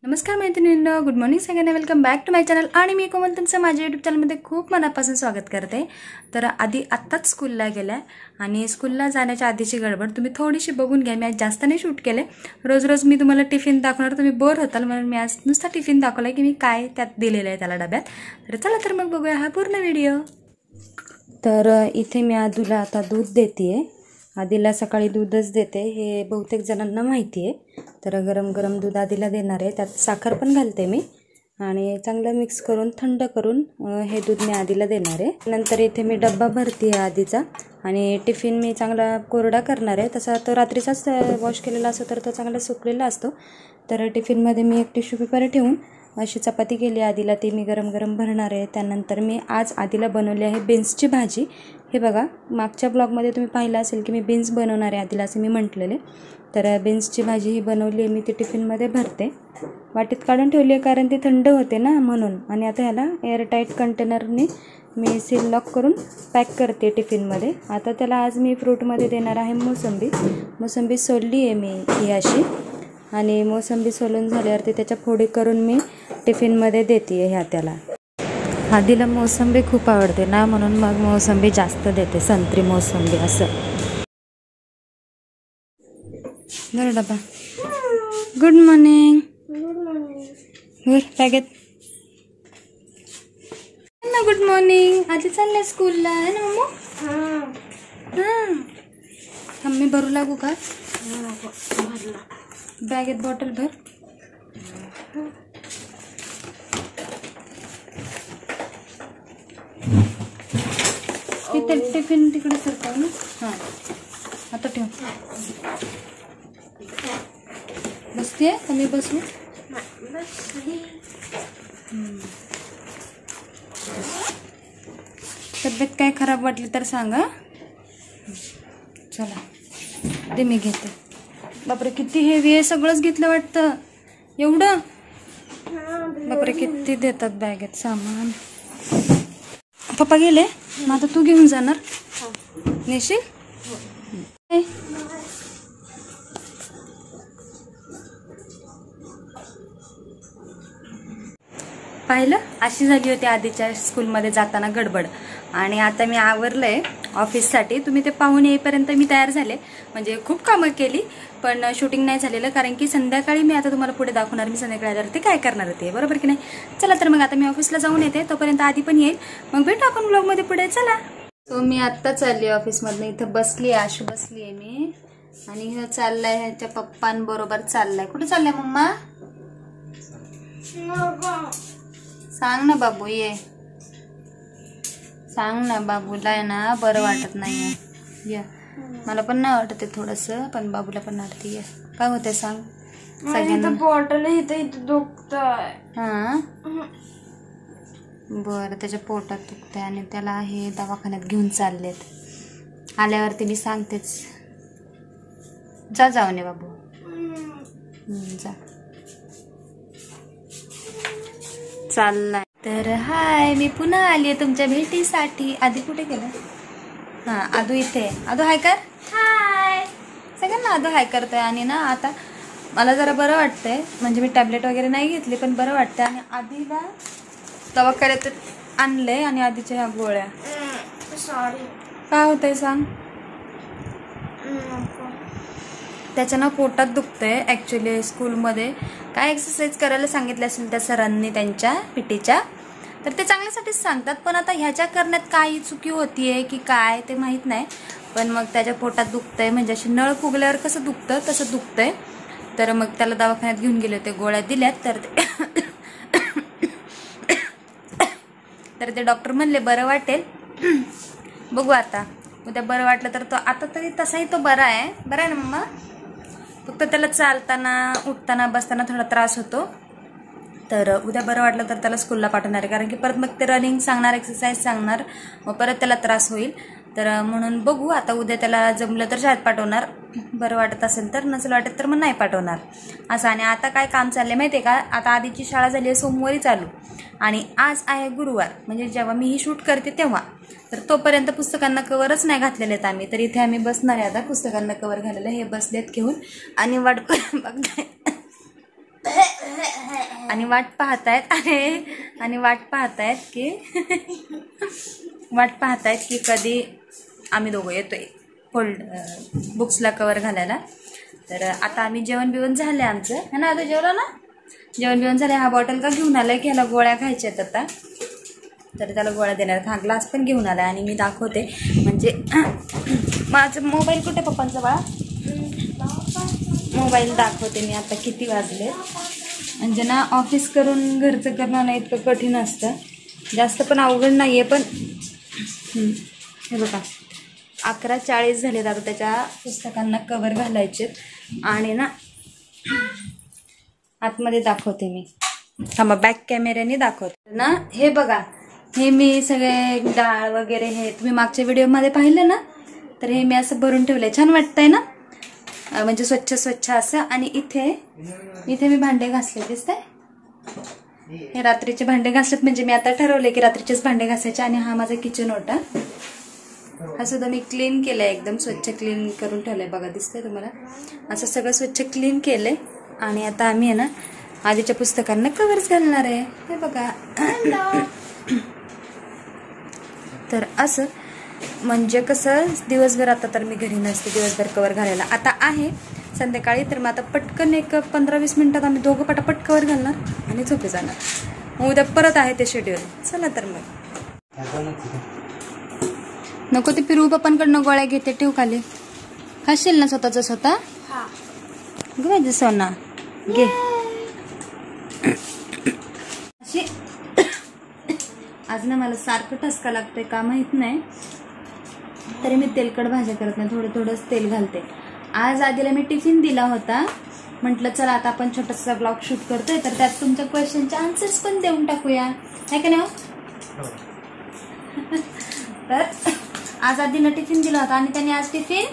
नमस्कार मैत्रिणींनो, good morning सगळ्यांना. Welcome back to my channel. आणि मी कोमल तुमचं माझ्या यूट्यूब चॅनलमध्ये खूप मनापासून स्वागत करते. तर आधी आत्ताच स्कूलला गेल्या आणि स्कूलला जाण्याच्या आधीची गडबड तुम्ही थोडीशी बघून घ्या. मी आज जास्त नाही शूट केले. रोज रोज मी तुम्हाला टिफिन दाखवणार, तुम्ही बोर होताल, म्हणून मी आज नुसता टिफिन दाखवला की मी काय त्यात दिलेलं आहे त्याला डब्यात. तर चला तर मग बघूया हा पूर्ण व्हिडिओ. तर इथे मी आदूला आता दूध देते. आधीला सकाळी दूधच देते, हे बहुतेक जणांना माहिती आहे. तर गरम गरम दूध आधीला देणार आहे, त्यात साखर पण घालते मी आणि चांगलं मिक्स करून थंड करून हे दूध मी आधीला देणार आहे. नंतर इथे मी डब्बा भरते आहे आधीचा आणि टिफिन मी चांगला कोरडा करणार आहे. तसा तो रात्रीचाच वॉश केलेला असतो तर तो चांगला सुकलेला असतो. तर टिफिनमध्ये मी एक टिश्यू पेपर ठेवून अशी चपाती केली आधीला, ती मी गरम गरम भरणार आहे. त्यानंतर मी आज आधीला बनवली आहे बीन्सची भाजी. हे बघा, मागच्या ब्लॉगमध्ये तुम्ही पाहिलं असेल की मी बीन्स बनवणार आहे आधीला असं मी म्हटलेले. तर बीन्सची भाजी ही बनवली आहे मी, ती टिफिनमध्ये भरते. वाटीत काढून ठेवली आहे कारण ती थंड होते ना म्हणून. आणि आता ह्याला एअरटाईट कंटेनरने मी सील लॉक करून पॅक करते टिफिनमध्ये. आता त्याला आज मी फ्रूटमध्ये देणार आहे मोसंबी सोलली आहे मी ही अशी, आणि मोसंबी सोलून झाल्यावरती त्याच्या फोडी करून मी टिफिनमध्ये देते ह्या त्याला. आधीला मोसंबी खूप आवडते ना म्हणून मग मोसंबी जास्त देते, संत्री मोसंबी असं. बरं डबा. Good morning. बॅगेत ना गुड मॉर्निंग. आधी चालल्या स्कूलला आहे ना मम्मा? हां, मी भरू लागू का? बॅगेत बॉटल भर. तिथे टिफिन तिकडे सरकव ना. हां, आता ठेव. बसते का मी बसू? तब्येत काय खराब वाटली तर सांगा. चला ते मी घेते. बापरे किती हेवी आहे, सगळंच घेतलं वाटतं एवढं. बापरे किती देतात बॅगेत सामान. पप्पा गेले, मग आता तू घेऊन जाणार नेशील? पाहिलं, अशी झाली होती आधीच्या स्कूलमध्ये जाताना गडबड. आणि आता मी आवरलंय ऑफिससाठी. तुम्ही ते पाहून येईपर्यंत मी तयार झाले, म्हणजे खूप कामं केली पण शूटिंग नाही झालेलं कारण की संध्याकाळी मी आता तुम्हाला पुढे दाखवणार मी संध्याकाळी आल्यावरती काय करणार होते, बरोबर की नाही. चला तर मग आता मी ऑफिसला जाऊन येते, तोपर्यंत आधी पण येईल, मग भेटू आपण ब्लॉगमध्ये पुढे. चला. सो मी आत्ता चालली ऑफिसमधनं. इथं बसली आहे, आशू बसली आहे मी, आणि हे चाललाय ह्याच्या पप्पांबरोबर चाललाय. कुठे चाललाय मम्मा? सांग ना बाबू, ये सांग ना. बाबूला आहे ना बरं वाटत नाहीये. ये, मला पण नाही वाटत आहे थोडंसं, पण बाबूला पण वाटते. ये, काय होतंय सांग सगळ्यांना. बॉटल इथं दुखतंय. हां बरं, त्याच्या पोटात दुखतंय आणि त्याला हे दवाखान्यात घेऊन चाललेत. आल्यावरती मी सांगतेच. जा जाऊन ये बाबू, जा. चाललाय. तर हाय, मी पुन्हा आली आहे तुमच्या भेटीसाठी. आधी कुठे गेलं? हां, आदू इथे. आदू हाय कर. हाय सगळ्यांना आदू हाय करतोय. आणि ना आता मला जरा बरं वाटतंय, म्हणजे मी टॅबलेट वगैरे नाही घेतली पण बरं वाटतंय. आणि आधीला दवाखान्यात आणलंय आणि आधीच्या ह्या गोळ्या. सॉरी, काय होतंय सांग? त्याच्यानं पोटात दुखतंय. ॲक्च्युली स्कूलमध्ये काय एक्सरसाइज करायला सांगितलं असेल त्या सरांनी त्यांच्या पीटीच्या, तर ते चांगल्यासाठीच सांगतात. पण आता ह्याच्या करण्यात काही चुकी होतीये की काय ते माहीत नाही. पण मग त्याच्या पोटात दुखतंय, म्हणजे अशी नळ फुगल्यावर कसं दुखतं तसं दुखतंय. तर मग त्याला दवाखान्यात घेऊन गेले होते, गोळ्या दिल्यात. तर ते डॉक्टर म्हणले बरं वाटेल, बघू आता उद्या बरं वाटलं तर. तो आता तरी तसाही तो बरा आहे. बरं आहे ना मम्मा? फक्त त्याला चालताना उठताना बसताना थोडा त्रास होतो. तर उद्या बरं वाटलं तर त्याला स्कूलला पाठवणार आहे, कारण की परत मग ते रनिंग सांगणार, एक्सरसाइज सांगणार, मग परत त्याला त्रास होईल. तर म्हणून बघू आता उद्या त्याला जमलं तर शाळेत पाठवणार, बरं वाटत असेल तर, नसेल वाटत तर मग नाही पाठवणार असं. आणि आता काय काम चाललंय माहिती आहे का, आता आधीची शाळा झाली आहे सोमवारी चालू आणि आज आहे गुरुवार, म्हणजे जेव्हा मी ही शूट करते तेव्हा. तर तोपर्यंत पुस्तकांना कवरच नाही घातलेले आहेत आम्ही. तर इथे आम्ही बसणार आहे आता पुस्तकांना कवर घालायला. हे बसलेत घेऊन आणि वाट पाहतायत की कधी आम्ही दोघं येतोय बुक्सला कवर घालायला. तर आता आम्ही जेवण बिवण झालं आहे आमचं, है ना? आता जेवलं ना, जेवण बिवण झालं. हा बॉटल का घेऊन आलाय की ह्याला गोळ्या खायच्या आहेत आता, तर त्याला गोळ्या देणार. हा ग्लास पण घेऊन आलाय आणि मी दाखवते. म्हणजे माझं मोबाईल कुठे पप्पांचा बाळा, मोबाईल दाखवते मी आता किती वाजले. म्हणजे ना ऑफिस करून घरचं करणं नाही इतकं कठीण असतं, जास्त पण अवघड नाही आहे. पण हे बघा 11:40 झालेत. आता त्याच्या पुस्तकांना कवर घालायचे आणि ना आतमध्ये दाखवते मी, थांबा बॅक कॅमेऱ्याने दाखवते ना. हे बघा, हे मी सगळे डाळ वगैरे हे तुम्ही मागच्या व्हिडिओमध्ये पाहिलं ना, तर हे मी असं भरून ठेवलंय. छान वाटतंय ना, म्हणजे स्वच्छ असं. आणि इथे मी भांडे घासले, दिसतंय? हे रात्रीचे भांडे घासलेत, म्हणजे मी आता ठरवले की रात्रीचेच भांडे घासायचे. आणि हा माझा किचन ओटा, हा सुद्धा मी क्लीन केलंय, एकदम स्वच्छ क्लीन करून ठेवलंय. बघा दिसतंय तुम्हाला, असं सगळं स्वच्छ क्लीन केलंय. आणि आता आम्ही आहे ना आधीच्या पुस्तकांना कव्हर्स घालणार आहे. हे बघा तर असं, म्हणजे कसं दिवसभर, आता तर मी घरी नसते दिवसभर कवर घालायला. आता आहे संध्याकाळी, तर मग आता पटकन एक 15-20 मिनिटात आम्ही दोघं पटापट कवर घालणार आणि झोपे जाणार. मग उद्या परत आहे ते शेड्यूल. चला तर मग. नको ते पिरू पप्पांकडनं गोळ्या घेते, ठेव खाली. खाशील ना स्वतःच स्वतः? ग माझी सोना घे. आज ना मला सारखं ठसका लागतोय का माहित नाही, तरी मी तेलकट भाज्या करत नाही, थोडंच तेल घालते. आज आधीला मी टिफिन दिला होता, म्हटलं चला आता आपण छोटासा ब्लॉग शूट करतोय, तर त्यात तुमच्या क्वेश्चनचे आन्सर्स पण देऊन टाकूया, है का नाही? तर आज आधीला टिफिन दिला होता आणि त्याने आज टिफिन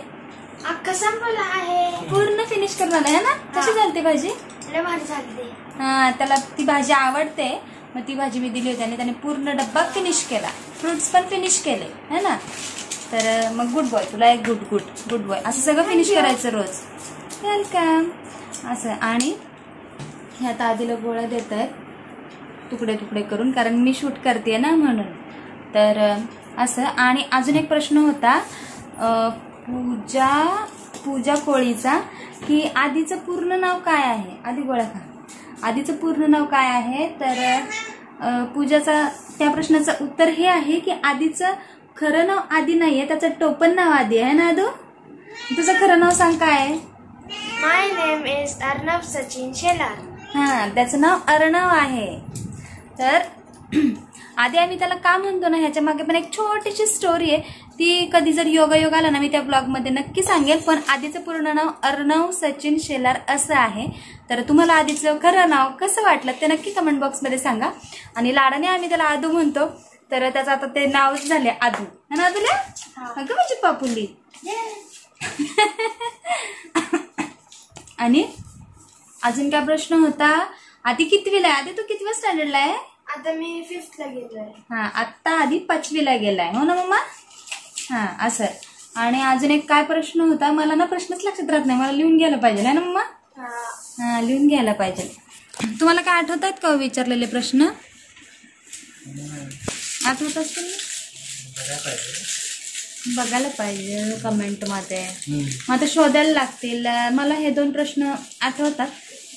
अख्खा संपला आहे, पूर्ण फिनिश करणार आहे ना. कशी झालती भाजी? लय भारी झाली. हा, त्याला ती भाजी आवडते, मग ती भाजी मी दिली होती आणि त्याने पूर्ण डब्बा फिनिश केला, फ्रुट्स पण फिनिश केले, है ना. तर मग गुड बॉय, तुला एक गुड बॉय. असं सगळं फिनिश करायचं रोज. वेलकम असं. आणि हे आता आधीला गोळ्या देत आहेत तुकडे करून, कारण मी शूट करते ना म्हणून. तर असं. आणि अजून एक प्रश्न होता पूजा कोळीचा, की आधीचं पूर्ण नाव काय आहे? आधी गोळ्या खा. आधीचं पूर्ण नाव काय आहे? तर पूजाचा त्या प्रश्नाचं उत्तर हे आहे की आधीचं खरं नाव आधी नाहीये, त्याचं टोपण नाव आधी आहे ना. आदू, तुझं खरं नाव सांग काय आहे? माय नेम इज अर्णव सचिन शेलार. हा, त्याचं नाव अर्णव आहे. तर आधी आम्ही त्याला का म्हणतो ना, ह्याच्या मागे पण एक छोटीशी स्टोरी आहे, ती कधी जर योगायोग आला ना मी त्या ब्लॉगमध्ये नक्की सांगेल. पण आधीचं पूर्ण नाव अर्णव सचिन शेलार असं आहे. तर तुम्हाला आधीचं खरं नाव कसं वाटलं ते नक्की कमेंट बॉक्समध्ये सांगा. आणि लाडाने आम्ही त्याला आदू म्हणतो, तर त्याचं आता ते नावच झाले आदू, है ना तुला? अगं माझी पापुली. आणि अजून काय प्रश्न होता? आधी कितवीला आहे? आधी तू कितव्या स्टँडर्डला आहे? आता मी 5th ला गेलोय. हा, आता आधी 5वीला गेलाय, हो ना मम्मा? हा, असं. आणि अजून एक काय प्रश्न होता? मला ना प्रश्नच लक्षात राहत नाही, मला लिहून घ्यायला पाहिजे, है ना मम्मा? हा, लिहून घ्यायला पाहिजे. तुम्हाला काय आठवत आहेत का विचारलेले प्रश्न? आठवत असतील? बघायला पाहिजे कमेंट मध्ये, मग आता शोधायला लागतील. मला हे 2 प्रश्न आठवतात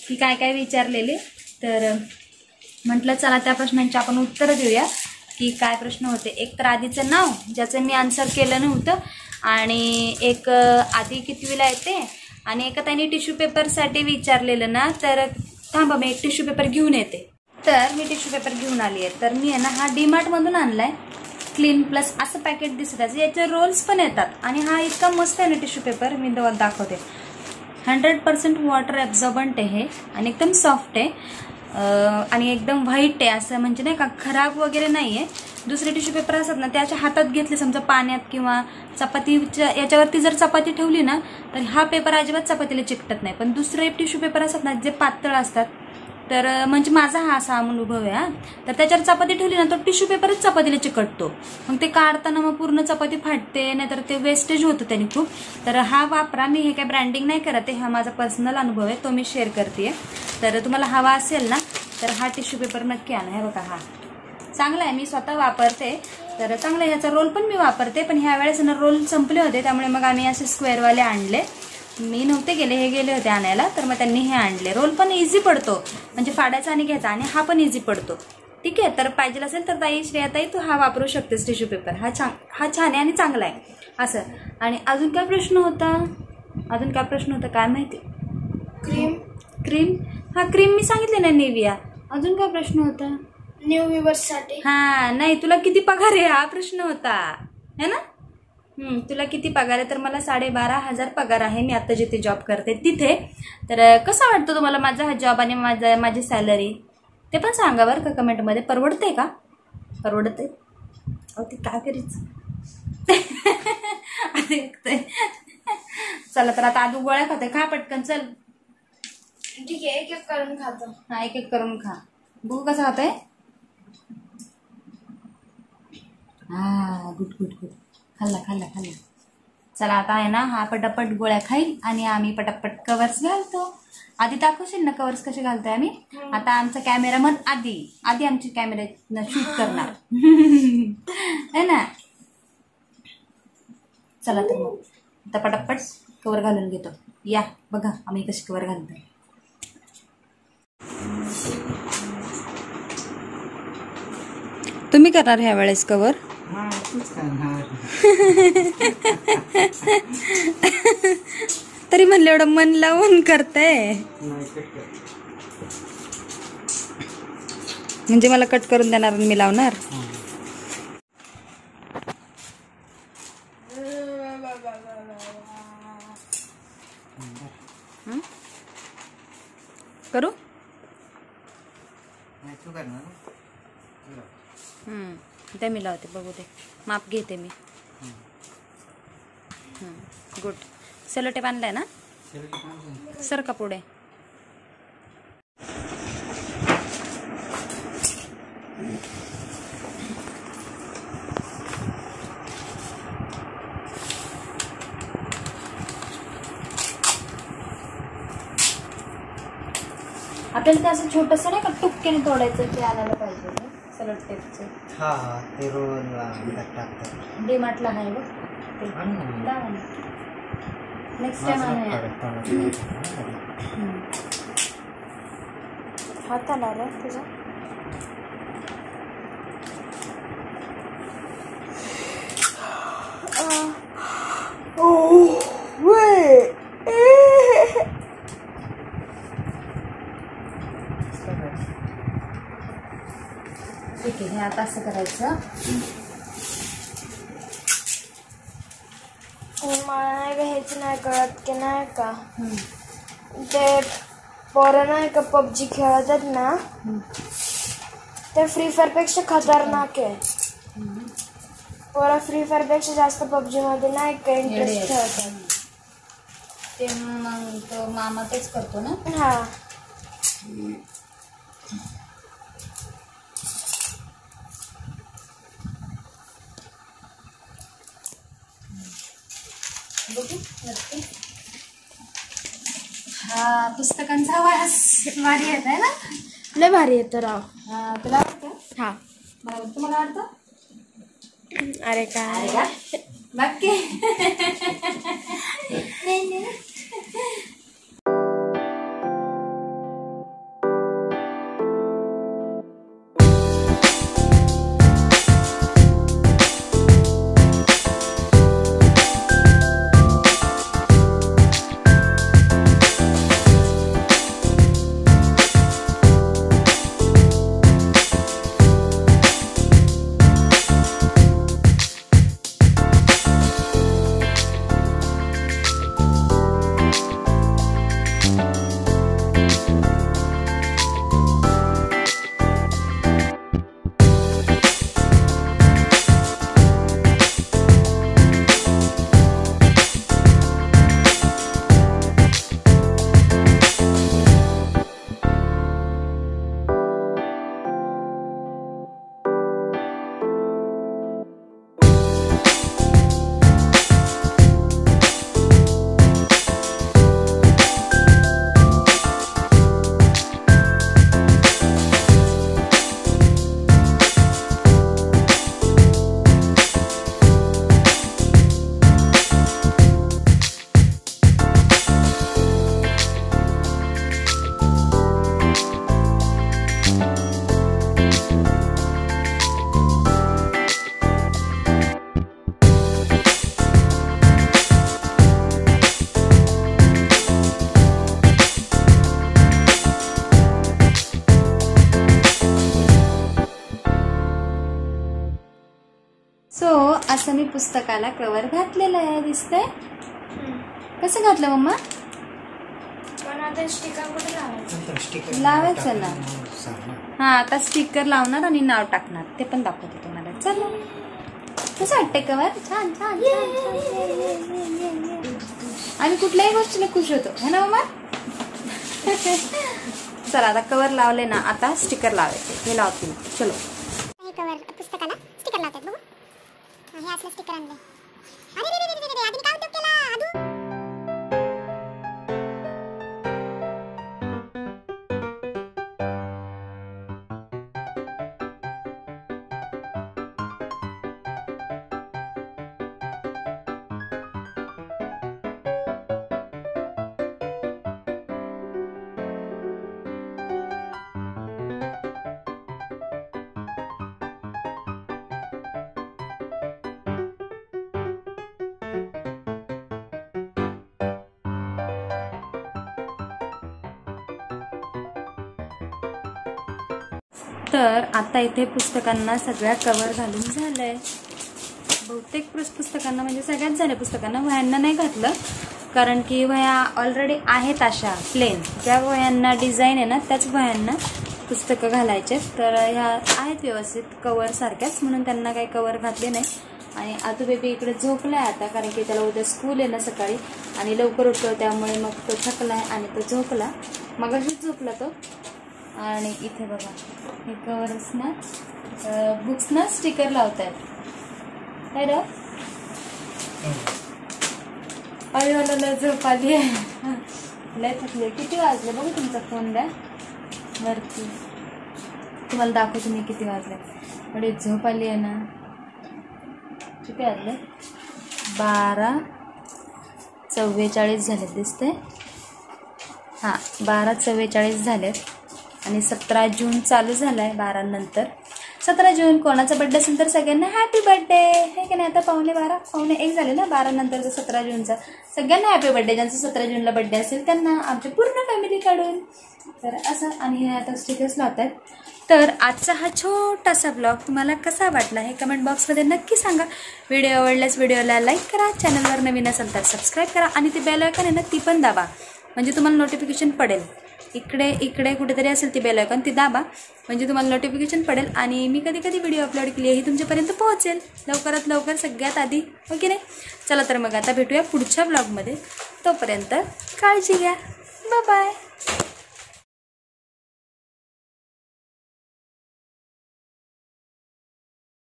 की काय काय विचारलेले. तर म्हटलं चला त्या प्रश्नांची आपण उत्तर देऊया की काय प्रश्न होते. एक तर आधीचं नाव, ज्याचं मी आन्सर केलं नव्हतं, आणि एक आधी कितवीला येते, आणि एका त्यांनी टिश्यू पेपरसाठी विचारलेलं ना. तर थांबा मी एक टिश्यू पेपर घेऊन येते. तर मी टिश्यू पेपर घेऊन आली आहे. तर मी आहे ना हा डीमार्ट मधून आणलाय, क्लीन प्लस असं पॅकेट दिसत आहे, याचे रोल्स पण येतात. आणि हा इतका मस्त आहे ना टिश्यू पेपर, मी दाखवते. 100% वॉटर ॲब्झॉर्बंट आहे हे, आणि एकदम सॉफ्ट आहे, आणि एकदम व्हाईट आहे, असं म्हणजे नाही का खराब वगैरे नाही आहे. दुसरे टिश्यू पेपर असतात ना त्याच्या हातात घेतले समजा पाण्यात किंवा चपातीच्या याच्यावरती जर चपाती ठेवली ना तर हा पेपर अजिबात चपातीला चिकटत नाही. पण दुसरे टिश्यू पेपर असतात ना जे पातळ असतात तर म्हणजे माझा हा असा अनुभव आहे हा. तर त्याच्यावर चपाती ठेवली ना तो टिश्यू पेपरच चपातीला चिकटतो. मग ते काढताना मग पूर्ण चपाती फाटते नाहीतर ते वेस्टेज होतं त्याने खूप. तर हा वापरा. मी हे काय ब्रँडिंग नाही करत आहे, हा माझा पर्सनल अनुभव आहे तो मी शेअर करते. तर तुम्हाला हवा असेल ना तर हा टिश्यू पेपर नक्की आणा. हे बघा हा चांगला आहे, मी स्वतः वापरते तर चांगला आहे. ह्याचा रोल पण मी वापरते पण ह्या वेळेस ना रोल संपले होते त्यामुळे मग आम्ही असे स्क्वेअरवाले आणले. मी नव्हते गेले, हे गेले होते आणायला तर मग त्यांनी हे आणले. रोल पण इझी पडतो म्हणजे फाडायचा आणि घ्यायचा आणि हा पण इझी पडतो. ठीक आहे, तर पाहिजे असेल तर ताई श्रेयाताई तू हा वापरू शकतेस टिश्यू पेपर. हा छान आहे आणि चांगला आहे असं. आणि अजून काय प्रश्न होता काय माहिती. क्रीम हा क्रीम मी सांगितले ना निविया. अजून काय प्रश्न होता. न्यू व्ह्यूअर्ससाठी. हा नाही, तुला किती पगार आहे हा प्रश्न होता है ना. तुला किती पगार आहे तर मला 12,500 पगार आहे. मी आता जिथे जॉब करते तिथे. तर कसा वाटतो तुम्हाला माझा हा जॉब आणि माझी सॅलरी ते पण सांगा बरं का कमेंटमध्ये. परवडते का. परवडते अहो ते काय करीच. चला तर आता आदू गोळ्या खाते. खा पटकन चल. ठीक आहे, एक एक करून खातो. हा एक एक करून खा. बघू कसा खातोय. हा गुड गुड गुड. खाल्ला. चला आता आहे ना हा पटापट गोळ्या खाईल आणि आम्ही पटापट कवर्स घालतो. आधी दाखवशील ना कवर्स कसे घालतोय आम्ही. आता आमचा कॅमेरामन आधी आमची कॅमेरा शूट करणार है ना. चला तर मग आता पटापट कवर घालून घेतो. या बघा आम्ही कशी कवर घालतोय. तुम्ही करणार ह्या वेळेस कवर. तरी म्हणलं एवढं मन लावून करताय म्हणजे मला कट करून देणार आणि मी लावणार. करू ते मी लावते. बघू दे माप घेते मी. गुड. सेलो टेप आणलाय ना सर का पुढे. आपल्याला ते असं छोटस नाही का टुपक्याने तोडायचं ते आणायला पाहिजे सलट टेपचं. हा ते रोल टाकतात. डीमार्टला आहे बघ ते. नेक्स्ट टाइम आणूया. हात आला रे तुझा. ठीक आहे, हे आता असं करायचं. मला नाही का हेच नाही कळत की नाही का ते पोरं नाही का पबजी खेळतात ना ते फ्री फायर पेक्षा खतरनाक आहे. पोरं फ्री फायर पेक्षा जास्त पबजी मध्ये नाही का इंटरेस्ट ठेवतात. ते मग तो मामा तेच करतो ना. हा बघू नक्की. हा पुस्तकांचा वास भारी येत आहे ना. लय भारी येतो राव. तुला आवडतं. हा तुम्हाला आवडतं. अरे काय नक्की. असं मी पुस्तकाला कवर घातलेलं आहे, दिसतंय? कसं घातलं मम्मा? पण आता स्टिकर कुठे लावायचं? लावायचं ना. हा, आता स्टिकर लावणार आणि नाव टाकणार, ते पण दाखवते तुम्हाला. चला, कसं वाटतंय कवर? छान छान आम्ही कुठल्याही गोष्टीला खुश होतो, है ना मम्मा? चला, आता कवर लावले ना, आता स्टिकर लावायचे. हे लावतील. चलो, हे कवर पुस्तकाला स्टिकर लावतात बघू. हे असलं स्टिकर आणले. अरे रे रे रे रे, आधी काय उद्योग केला आदू? तर आता इथे पुस्तकांना सगळ्या कवर घालून झालंय. बहुतेक पुस्तकांना म्हणजे सगळ्याच झाल्या पुस्तकांना. वह्यांना नाही घातलं, कारण की वह्या ऑलरेडी आहेत अशा प्लेन. ज्या वह्यांना डिझाईन आहे ना, त्याच वह्यांना पुस्तकं घालायचे. तर ह्या आहेत व्यवस्थित कवर सारख्याच, म्हणून त्यांना काही कवर घातले नाही. आणि आतू बेबी इकडे झोपलाय आता, कारण की त्याला उद्या स्कूल आहे ना सकाळी, आणि लवकर उठतो, त्यामुळे मग तो थकलाय आणि तो झोपला. मग अशीच झोपला तो. आणि इथे बघा, हे कवरच ना, बुक्स ना स्टिकर लावतायत. काय रे? अरे झोप आली आहे, लय थकले. किती वाजले बघू, तुमचा फोन द्या वरती, तुम्हाला दाखवतो मी किती वाजले. एवढी झोप आली आहे ना. किती वाजले? 12:44 झालेत, दिसते? हां, 12:44 झालेत. आणि 17 जून चालू झालाय 12 नंतर. 17 जून कोणाचा बड्डे असेल तर सगळ्यांना हॅपी बर्थडे, हे की नाही? आता 12:45 झाले ना, 12 नंतरचा 17 जूनचा. सगळ्यांना हॅपी बर्थडे. ज्यांचा 17 जूनला बड्डे असेल त्यांना, आमच्या पूर्ण फॅमिलीकडून. तर असं. आणि हे आता स्टिकर्स लावतात. तर आजचा हा छोटासा ब्लॉग तुम्हाला कसा वाटला हे कमेंट बॉक्समध्ये नक्की सांगा. व्हिडिओ आवडल्यास व्हिडिओला लाईक करा, चॅनलवर नवीन असेल तर सबस्क्राईब करा, आणि ती बेल आयकॉन आहे ना, ती पण दाबा, म्हणजे तुम्हाला नोटिफिकेशन पडेल. इकडे कुठेतरी असेल ती बेल आयकॉन, ती दाबा, म्हणजे तुम्हाला नोटिफिकेशन पडेल. आणि मी कधी कधी व्हिडिओ अपलोड केली आहे ही तुमच्यापर्यंत पोहोचेल लवकरात लवकर, सगळ्यात आधी. हो की नाही? चला तर मग आता भेटूया पुढच्या ब्लॉगमध्ये. तोपर्यंत काळजी घ्या. Bye bye.